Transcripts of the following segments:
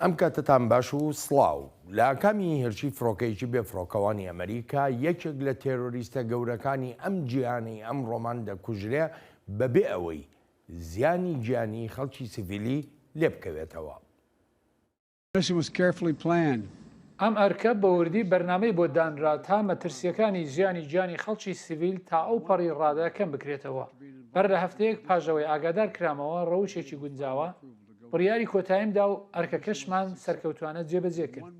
ئەم کاتتان باش و سڵاو لە کامی هێرشی فڕۆکەیەکی بێفڕۆکەوانی ئەمریکا یەکێک لە تێرۆریستە گەورەکانی ئەم جیهانی ئەم ڕۆمان دەکوژرێ بەبێ ئەوەی زیانی گیانی خەڵکی سیڤیلی لێ بکەوێتەوە. ئەم ئەرکە بە وردی بەرنامەی بۆ دانرا تا مەترسیەکانی ژیانی گیانی خەڵکی سیڤیل تا ئەو پەڕی ڕادە کەم بکرێتەوە. بەر لە هەفتەیەک پاژەوەی ئاگادار کرامەوە ڕەوشێکی گونجاوە بڕیاری کۆتاییمدا و ئەرکەکەشمان سەرکەوتوانە جێبەجێ کرد.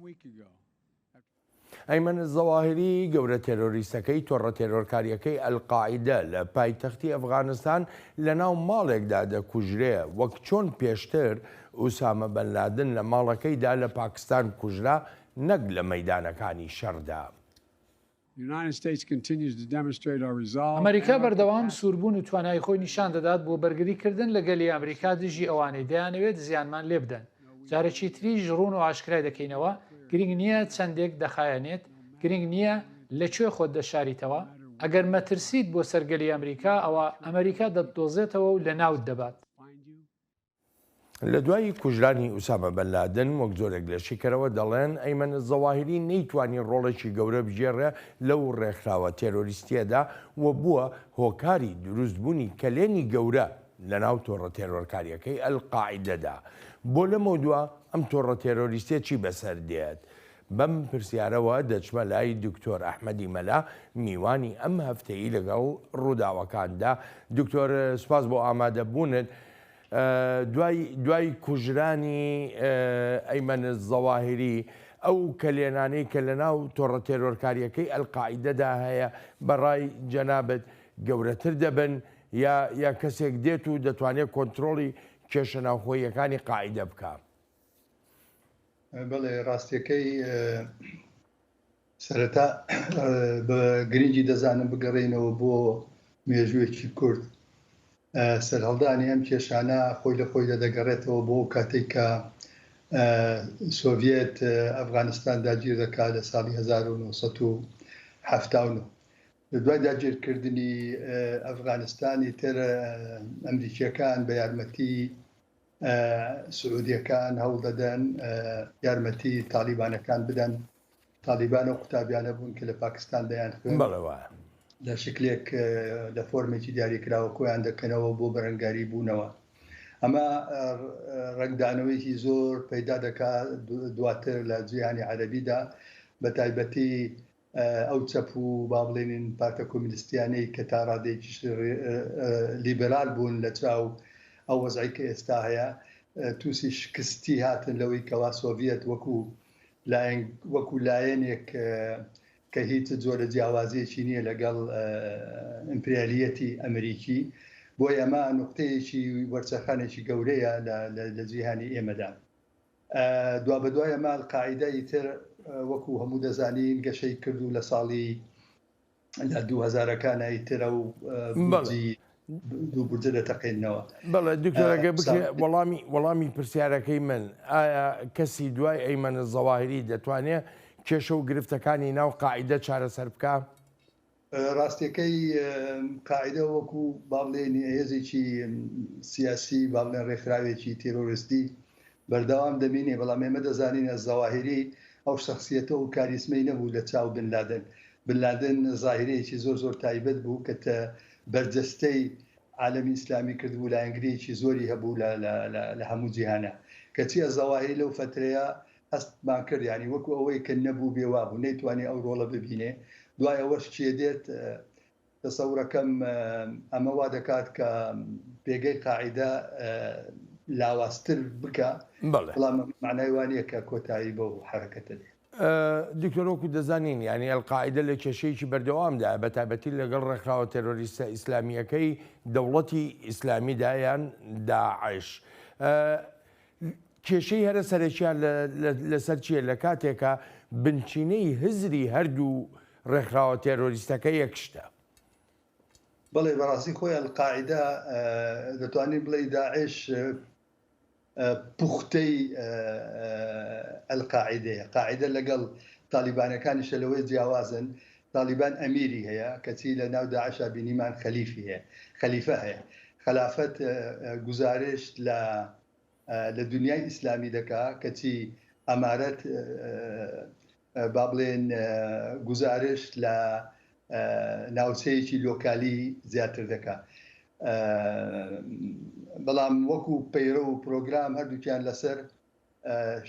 ئەیمەن زەواهری گەورە تێرۆریستەکەی تۆڕە تێرۆرکاریەکەی ئەلقاعیدە لە پایتەختی ئەفغانستان لە ناو ماڵێکدا دەکوژرێ وەک چۆن پێشتر ئوسامە بن لادن لە ماڵەکەیدا لە پاکستان کوژرا نەک لە مەیدانەکانی شەردا. ئەمریکا بەردەوام سووربوون و توانای خۆی نیشان دەدات بۆ بەرگریکردن لەگەلی ئەمریکا دژی ئەوانەی دەیانەوێت زیانمان لێ بدەن. جارێکی تریش ڕوون و ئاشکرای دەکەینەوە گرنگ نییە چەندێک دەخایەنێت، گرنگ نییە لەکوێ خۆت دەشاریتەوە. ئەگەر مەترسیت بۆ سەرگەلی ئەمریکا ئەوە ئەمریکا دەدۆزێتەوە و لە ناوت دەبات. لە دوای کوژرانی ئوسامە بن لادن وەک زۆرێک لە شیکەرەوە دەڵێن ئەیمەن زەواهری نەیتوانی ڕۆڵێکی گەورە بژێڕێ لەو ڕێکخراوە تێرۆریستیەدا و بووە هۆکاری دروستبوونی کەلێنی گەورە لە ناو تۆڕە تێرۆرکاریەکەی ئەلقاعیدەدا. بۆ لەمە دووە ئەم تۆڕە تێرۆریستیە چی بەسەر دێت؟ بەم پرسیارەوە دەچمە لای دکتۆر ئەحمەدی مەلا میوانی ئەم هەفتەیە لەگەڵ ڕووداوەکاندا. دکتۆر سوپاس بۆ ئامادەبوونت. دوای کوژرانی ئەیمەن زەواهری ئەو کەلێنانەی کە لە ناو تۆڕە تێرۆرکاریەکەی ئەلقاعیدەدا هەیە بەڕای جەنابەت گەورەتر دەبن یا کەسێک دێت و دەتوانێت کۆنتترۆڵی کێشە ناوخۆیەکانی قاعیدە بکە؟ بەڵێ ڕاستیەکەی سەرەتا بە گرنگی دەزانم بگەڕێنەوە بۆ مێژوویەکی کورد. سەرهەڵدانی ئەم کێشانە خۆی لە خۆی دەگەڕێتەوە بۆ کاتێک کە سۆڤێت ئەفغانستان داگیر دەکات لە ساڵی 1970. لە دوای داگیرکردنی ئەفغانستانی تر ئەمریکیەکان بە یارمەتی سعودیەکان هەوڵ دەدەن یارمەتی تالیبانەکان بدەن. تالیبان و قوتابیانە بوون کە لە پاکستان دەیان خوێن لە شکلێک لە فۆرمێکی دیاریکراوە کۆیان دەکەنەوە بۆ بەرەنگاری بوونەوە. ئەمە ڕنگدانەوەیکی زۆر پەیدا دەکات دواتر لە جیهانی عەرەبیدا بە تایبەتی ئەو چەپ و با بڵێنین پارتە کۆمونیستیانەی کە تا ڕادێکی لیبرال بوون لە چاو ئەو وەزعی کە ئێستا هەیە تووسی شکستی هاتن لەوەی کەوا سۆڤێت وەکو لایەنێک کە هیچ جۆرە جیاوازیەکی نییە لەگەڵ ئیمپریالیەتی ئەمریکی. بۆ ئەمە نقطەیەکی وەرچەخانێکی گەورەیە لە جیهانی ئێمەدا. دوا بەدوای ئەمە ئەلقاعیدەی تر وەکو هەموو دەزانین گەشەی کردو لە ساڵی 2000ەکانی ترە و دوو بورجە دەتەقێنەوە. بەڵێ دکتۆرەگە بکرێ وەڵامی پرسیارەکەی من ئایا کەسی دوای ئەیمەن زەواهری دەتوانێت کێشە و گرفتەکانی ناو قاعیدە چارەسەر بکە؟ ڕاستیەکەی قاعیدە وەکو با بڵێنی هێزێکی سیاسی با بڵێن ڕێکخراوێکی تێرۆریستی بەردەوام دەبینێ. بەڵام ئێمە دەزانین زەواهری ئەو شخصیەتە و کاریسمەی نەبوو لە چاو بن لادن. بن لادن زاهیرەیەکی زۆر تایبەت بوو کە بەرجەستەی عالەمی ئیسلامی کردبوو لە ئەنگرێکی زۆری هەبوو لە هەموو جیهانە. کەچی زەواهری لەو فترەیە هەستمان کرد ینی وەکو ئەوەی کە نەبوو بێوا بوو نەیتوانێت ئەو ڕۆڵە ببینێ. دوای ئەوەش چێ دێت تەسەورەکەم ئەمە وا دەکات کە پێگەی قاعیدە لاوااستر بکە. بەڵام معنای وانە کە کۆتایی بۆ حرەکەتە دێت. دکتۆرۆکو دەزانین ینی ئەلقاعیدە لە کێشەیەکی بەردەوامدا بە تایبەتی لەگەڵ ڕێکخراوە تێرۆریستە ئیسلامیەکەی دەوڵەتی ئیسلامیدایان داعش. کێشەی هەرە سەرەکیان لەسەر چیە لە کاتێکە بنچینەی هزری هەردوو ڕێکخراوە تێرۆریستەکە یەکشتە؟ بەڵێ بەڕاستی خۆی ئەلقاعیدە دەتوانین بڵێ داعش پوختەی ئەلقاعیدەیە. قاعیدە لەگەڵ تالیبانەکانیشە لەوەی جیاوازن. تالیبان ئەمیری هەیە کەچی لە ناو داعشا بینیمان خەلیفە هەیە. خلافەت گزارش لە لە دنیای ئیسلامی دەکا کەچی ئەمارەت با بڵێن گزارش لە ناوچەیەکی لۆکالی زیاتر دەکا. بەڵام وەکو پەیرە و پرۆگرام هەردووکیان لەسەر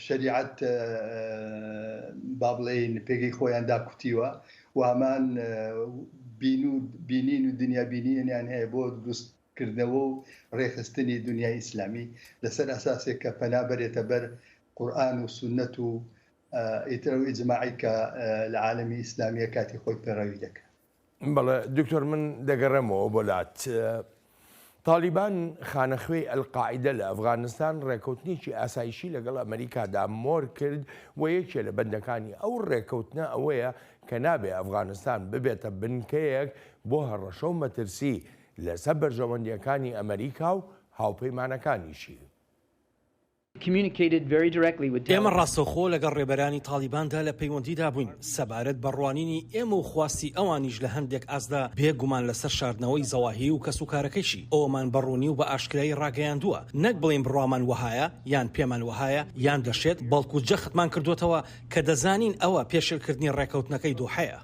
شریعەت با بڵێن پێگەی خۆیان داکوتیوە و هەمان بینین و دنیا بینینیان هەیە بۆ دروستکردنەوە و ڕێخستنی دنیای ئیسلامی لەسەر ئەساسێک کە پەنا بەرێتە بەر قورئان و سونەت و ئیتر و ئیجماعی کە لە عالەمی ئیسلامیە کاتی خۆی پێڕەوی دەکات. بەڵێ دکتۆر من دەگەڕێمەوە بۆلات. تالیبان خانەخوێی ئەلقاعیدە لە ئەفغانستان ڕێکەوتنیی ئاسایشی لەگەڵ ئەمریکادا مۆر کرد و یەکێ لە بەندەکانی ئەو ڕێکەوتنە ئەوەیە کە نابێ ئەفغانستان ببێتە بنکەیەک بۆ هەڕەشە و مەترسی لەسەر بەرژەوەندیەکانی ئەمریکا و هاوپەیمانەکانیشی. ئێمە ڕاستەوخۆ لەگەڵ ڕێبەرانی تالیباندا لە پەیوەندیدا بووین سەبارەت بەڕوانینی ئێمە و خواستی ئەوانیش لە هەندێک ئاسدا بێگومان لەسەر شاردنەوەی زەواهی و کەسوکارەکەیشی ئەومان بەڕوونی و بە ئاشکرایی ڕاگەیاندووە نەک بڵێن بڕوامان وهایە یان پێمان وهایە یان دەشێت بەڵکو جەختمان کردوتەوە کە دەزانین ئەوە پێشێلکردنی ڕێکەوتنەکەی دۆحەیە.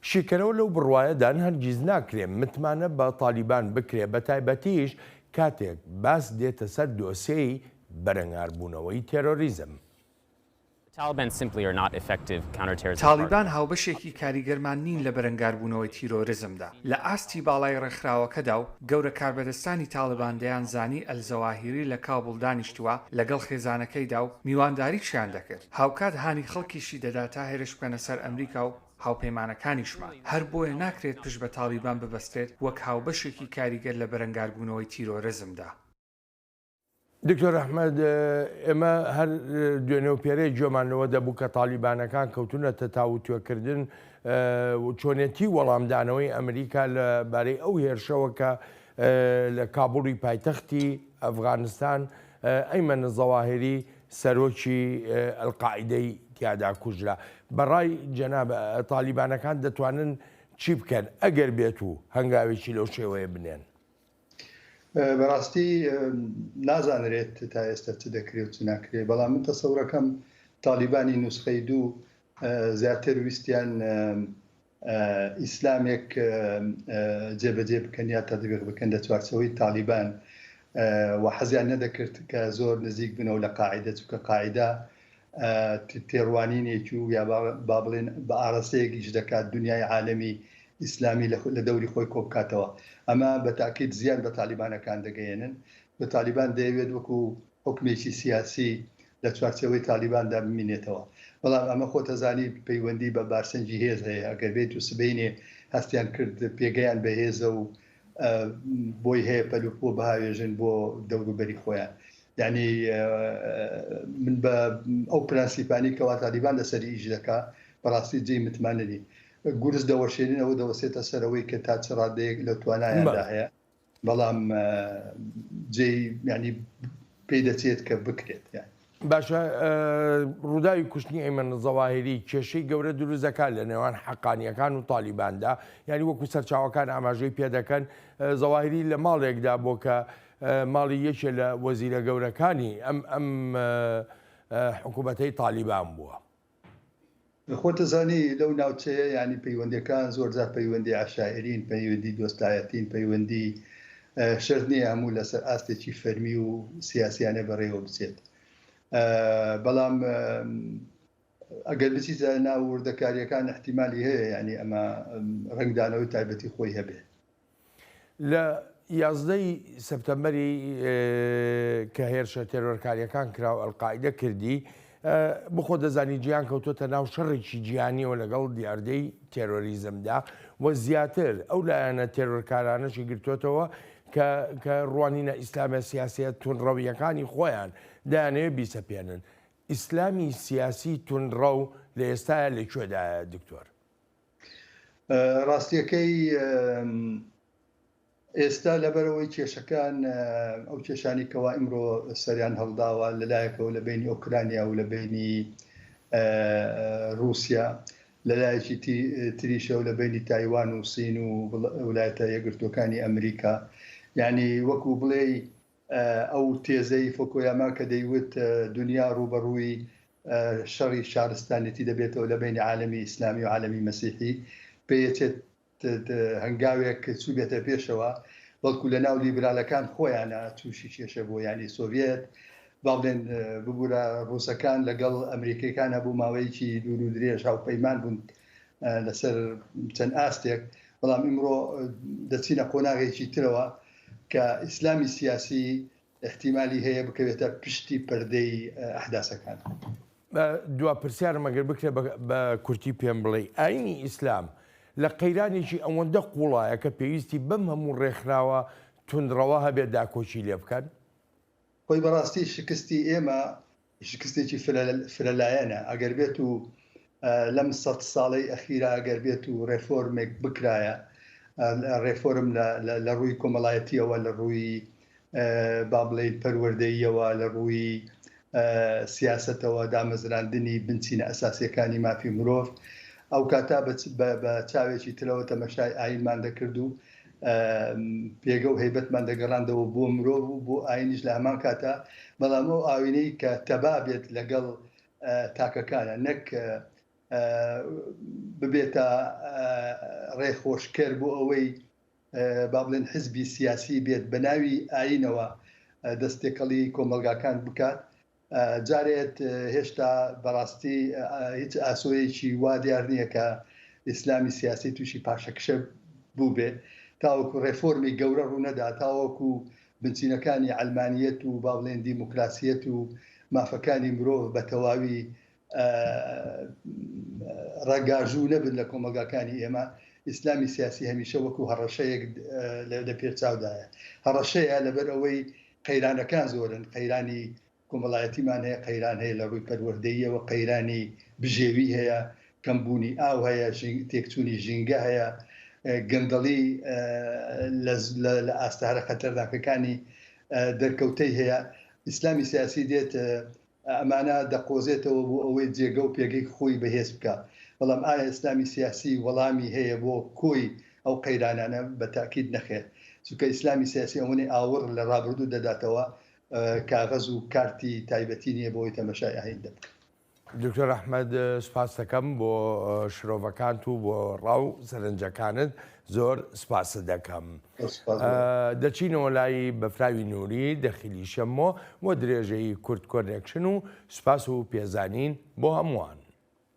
شیکەرەوە لەو بڕوایەدان هەرگیز ناکرێ متمانە بە تالیبان بکرێ بە تایبەتیش کاتێک باس دێتە سەر دۆسیەی بەرەنگاربوونەوەی تێرۆریزم. تالیبان هاوبەشێکی کاریگەرمان نین لە بەرەنگاربوونەوەی تیرۆریزمدا. لە ئاستی باڵای ڕێکخراوەکەدا و گەورە کاربەدەستانی تالیبان دەیان زانی ئەلزەواهیری لە کابڵ دانیشتووە لەگەڵ خێزانەکەیدا و میوانداریشیان دەکرد. هاوکات هانی خەڵکیشی دەدا تا هێرش بکەنە سەر ئەمریکا و هاوپەیمانەکانیشمان. هەر بۆیە ناکرێت پشت بە تالیبان ببەستێت وەک هاوبەشێکی کاریگەر لە بەرەنگاربوونەوەی تیرۆریزمدا. دکتۆر ئەحمەد ئێمە هەر دوێنێ و پێرەی گوێمانەوە دەبوو کە تالیبانەکان کەوتونەتە تاوتوێکردن چۆنێتی وەڵامدانەوەی ئەمریکا لەبارەی ئەو هێرشەوە کە لە کابوڵی پایتەختی ئەفغانستان ئەیمەن زەواهری سەرۆکی ئەلقاعیدەی تیادا کوژرا. بەڕای جەناب تالیبانەکان دەتوانن چی بکەن ئەگەر بێت و هەنگاوێکی لەو شێوەیە بنێن؟ بەڕاستی نازانرێت تا ئێستا چ دەکرێت و چ ناکرێت، بەڵام من تەسەورەکەم تالیبانی نوسخەی دوو زیاتر ویستیان ئیسلامێک جێبەجێ بکەن یا تەطبیق بکەن لە چوارچەوەی تالیبان و حەزیان نەدەکرد کە زۆر نزیک بنەوە لە قاعیدە، چونکە قاعیدە تێڕوانینێکی و یا با بڵێن بە ئاڕاستەیەکیش دەکات دنیای عالەمی ئیسلامی لە دەوری خۆی کۆ بکاتەوە. ئەمە بە تاکید زیان بە تالیبانەکان دەگەیەنن. بە تالیبان دەیەوێت وەکو حکمێکی سیاسی لە چوارچەوەی تالیباندا بمینێتەوە، بەڵام ئەمە خۆتەزانی پەیوەندی بە بارسەنجی هێز هەیە. ئەگەر بێت و سبەینێ هەستیان کرد پێگەیان بە هێزە و بۆی هەیە پەلوپۆ بەهاوێژن بۆ دەوروبەری خۆیان. یعنی من بە ئەو پرەنسیپانی کەوا تالیبان لەسەری ئیش دەکا بەڕاستی جێی متمانەنی. گورز دەوەشێنینەوە دەوەسێتە سەرەوەی کە تا چ ڕادەیەک لە توانایاندا هەیە، بەڵام جێی ینی پێی دەچێت کە بکرێت. باشە ڕووداوی کوشتنی ئەیمەن زەواهری کێشەی گەورە دروستەکان لە نێوان حەقانیەکان و تالیباندا، یعنی وەکو سەرچاوەکان ئاماژەی پێدەکەن زەواهری لە ماڵێکدا بۆ کە ماڵی یەکێ لە وەزیرە گەورەکانی ئەم حکوومەتەی تالیبان بووە. خۆتەزانی لەو ناوچەیە ینی پەیوەندیەکان زۆرجار پەیوەندی عشائرین، پەیوەندی دۆستایەتین، پەیوەندی شەرت نییە هەموو لەسەر ئاستێکی فەرمی و سیاسیانە بەڕێوە بچێت. بەڵام ئەگەر بچیتە ناو وردەکاریەکان احتیمالی هەیە ینی ئەمە ڕنگدانەوەی تایبەتی خۆی هەبێت. لە 11 سەپتەمبەری کە هێرشە تێرۆرکاریەکان کرا و ئەلقاعیدە کردی، بخۆ دەزانی گیان کەوتۆتە ناو شەڕێکی جیهانیەوە لەگەڵ دیاردەی تێرۆریزمدا و زیاتر ئەو لایەنە تێرۆرکارانەشی گرتوێتەوە کە ڕوانینە ئیسلامە سیاسیە تونڕەویەکانی خۆیان دایانەوێت بیسەپێنن. ئیسلامی سیاسی تونڕە و لە ئێستاە لەکوێدایە دکتۆر؟ ڕاستیەکەی ئێستا لەبەرەوەی کێشەکان ئەو کێشانی کەوا ئیمڕۆ سەریان هەڵداوە لەلایەکەوە لە بینی ئۆکرانیا و لە بینی رووسیا، لەلایەکی تریشە و لە بینی تایوان و سین و وڵایەتە یەکگرتوەکانی ئەمریکا، یعنی وەکو بڵێ ئەو تێزەی فۆکۆیاما کە دەیوت دنیا ڕوبەڕووی شەڕی شارستانێتی دەبێتەوە لە بینی عالەمی ئیسلامی و عالەمی مەسیحی پێچێت هەنگاوێک چوو بێتە پێشەوە بەڵکو لە ناو لیبرالەکان خۆیانە تووشی کێشە بۆ ینی سۆڤێت باڵێن ببوورە ڕووسەکان لەگەڵ ئەمریکەکان هەبوو ماوەیەکی دوور و درێژ هاوپەیمان بوون لەسەر چەند ئاستێک بەڵام ئیمڕۆ دەچینە قۆناغێکی ترەوە کە ئیسلامی سیاسی احتیمالی هەیە بکەوێتە پشتی پەردەی ئەحداسەکان. دوا پرسیارم ئەگەر بکرێت بە کورتی پێم بڵێ ئاینی ئیسلام لە قەیرانێکی ئەوەندە قوڵایە کە پێویستی بەم هەموو ڕێکخراوە توندڕەوە هەبێت داکۆچی لێ بکەن؟ خۆی بەڕاستی شکستی ئێمە شکستێکی فرەلایەنە ئەگەر بێت و لەم 100 ساڵەی ئەخیرا ئەگەر بێت و ڕێفۆرمێک بکرایە ڕێفۆرم لە ڕووی کۆمەڵایەتیەوە لە ڕووی با بڵێیت پەروەردەییەوە لە ڕووی سیاسەتەوە دامەزراندنی بنچینە ئەساسیەکانی مافی مرۆڤ ئەو کاتا بە چاوێکی ترەوە تەمەشای ئاینمان دەکرد و پێگە و هەیبەتمان دەگەڕاندەوە بۆ مرۆڤ و بۆ ئاینیش لە هەمان کاتا بەڵام ئەو ئاوینەی کە تەبا بێت لەگەڵ تاکەکانە نەک ببێتە ڕێخۆشکەر بۆ ئەوەی با بڵێن حزبی سیاسی بێت بە ناوی ئاینەوە دەستێکەڵی کۆمەلگاکان بکات جارێت هێشتا بەڕاستی هیچ ئاسۆیەکی وا دیار نییە کە ئیسلامی سیاسی تووشی پاشەکشە بوو بێ تاوەکو ڕێفۆرمی گەورە ڕوونەدا تاوەکو بنچینەکانی ئەلمانیەت و با بڵێن دیموکراسیەت و مافەکانی مرۆڤ بە تەواوی ڕەگاژوو نەبن لە کۆمەلگاکانی ئێمە ئیسلامی سیاسی هەمیشە وەکو هەڕەشەیەک لە پێچاودایە هەڕەشەیە لەبەر ئەوەی قەیرانەکان زۆرن قەیرانی کۆمەڵایەتیمان هەیە قەیران هەیە لە ڕووی پەروەردەییەوە قەیرانی بژێوی هەیە کەمبوونی ئاو هەیە تێکچوونی ژینگە هەیە گەندەڵی لە ئاستارە خەتەرناکەکانی دەرکەوتەی هەیە ئیسلامی سیاسی دێت ئەمانە دەقۆزێتەوە بۆ ئەوەی جێگە و پێگەی خۆی بەهێز بکە بەڵام ئایا ئیسلامی سیاسی وەڵامی هەیە بۆ کۆی ئەو قەیرانانە بە تاکید نەخێت چونکە ئیسلامی سیاسی ئەوەی ئاور لە ڕابردوو دەداتەوە کاغەز و کارتی تایبەتی نییە بۆی تەمەشای ئاین دەبکە. دکتۆر ئەحمەد سپاس دەکەم بۆ شرۆڤەکانت و بۆ ڕاو سەرنجەکانت زۆر سپاس دەکەم. دەچینەوە لای بەفراوی نووری دەخیلی شەممۆ بۆ درێژەی کورت کۆنێکشن و سپاس و پێزانین بۆ هەمووان.